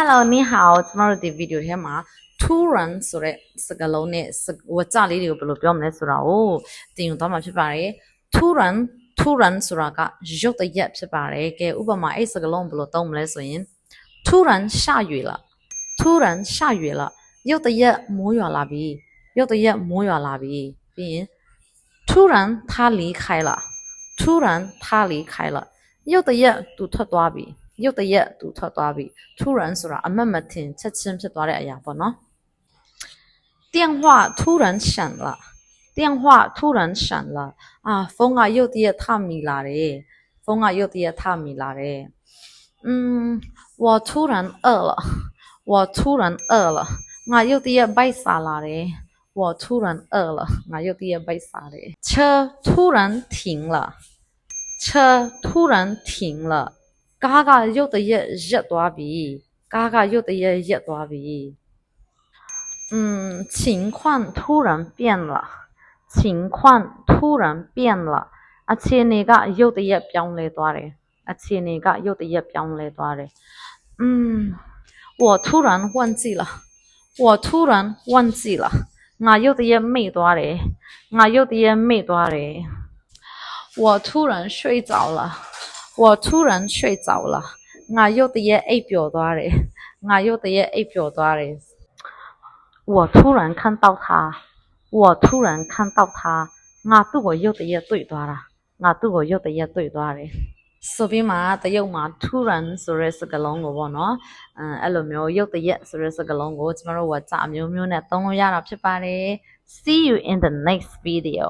Hello，你好，今日的 video ထဲမှာ突然ဆိုတဲ့စကားလုံးနဲ့ဝါကြလေးတွေကိုဘယ်လိုပြောမလဲဆိုတာကိုသင်ယူသွားမှာဖြစ်ပါတယ်突然ဆိုတာကရုတ်တရက်ဖြစ်ပါတယ်ကဲဥပမာအဲ့စကားလုံးဘယ်လိုသုံးမလဲဆိုရင်突然下雨了突然下雨了ရုတ်တရက်မိုးရွာလာပြီရုတ်တရက်မိုးရွာလာပြီပြီးရင်突然他离开了突然他离开了ရုတ်တရက်သူထွက်သွားပြီရုတ်တရက်သူထွက်သွားပြီ突然ဆိုတာအမတ်မထင်ချက်ချင်းဖြစ်သွားတဲ့အရာပေါ့နော်电话突然响了电话突然响了ဖုန်းကရုတ်တရက်ထမိလာတယ်ဖုန်းကရုတ်တရက်ထမိလာတယ်我突然饿了我突然饿了ငါရုတ်တရက်ဗိုက်စာလာတယ်我突然饿了ငါရုတ်တရက်ဗိုက်စာတယ်车突然停了车突然停了ကားကရုတ်တရက်ရပ်သွားပြီကားကရုတ်တရက်ရပ်သွားပြီ情况突然变了情况突然变了အခြေအနေကရုတ်တရက်ပြောင်းလဲသွားတယ်အခြေအနေကရုတ်တရက်ပြောင်းလဲသွားတယ်我突然忘记了我突然忘记了ငါရုတ်တရက်မေ့သွားတယ်ငါရုတ်တရက်မေ့သွားတယ်我突然睡着了我突然睡着了ငါရုတ်တရက်အိပ်ပျော်သွားတယ်ငါရုတ်တရက်အိပ်ပျော်သွားတယ်我突然看到他我突然看到他ငါသူ့ကိုရုတ်တရက်တွေ့သွားတာငါသူ့ကိုရုတ်တရက်တွေ့သွားတယ်ဆိုပြီးမှတရုတ်မှာ突然ဆိုတဲ့စကားလုံးကိုပေါ့နော်အဲ့လိုမျိုးရုတ်တရက်ဆိုတဲ့စကားလုံးကိုကျမတို့ဝါကြအမျိုးမျိုးနဲ့သုံးလို့ရတာဖြစ်ပါတယ် See you in the next video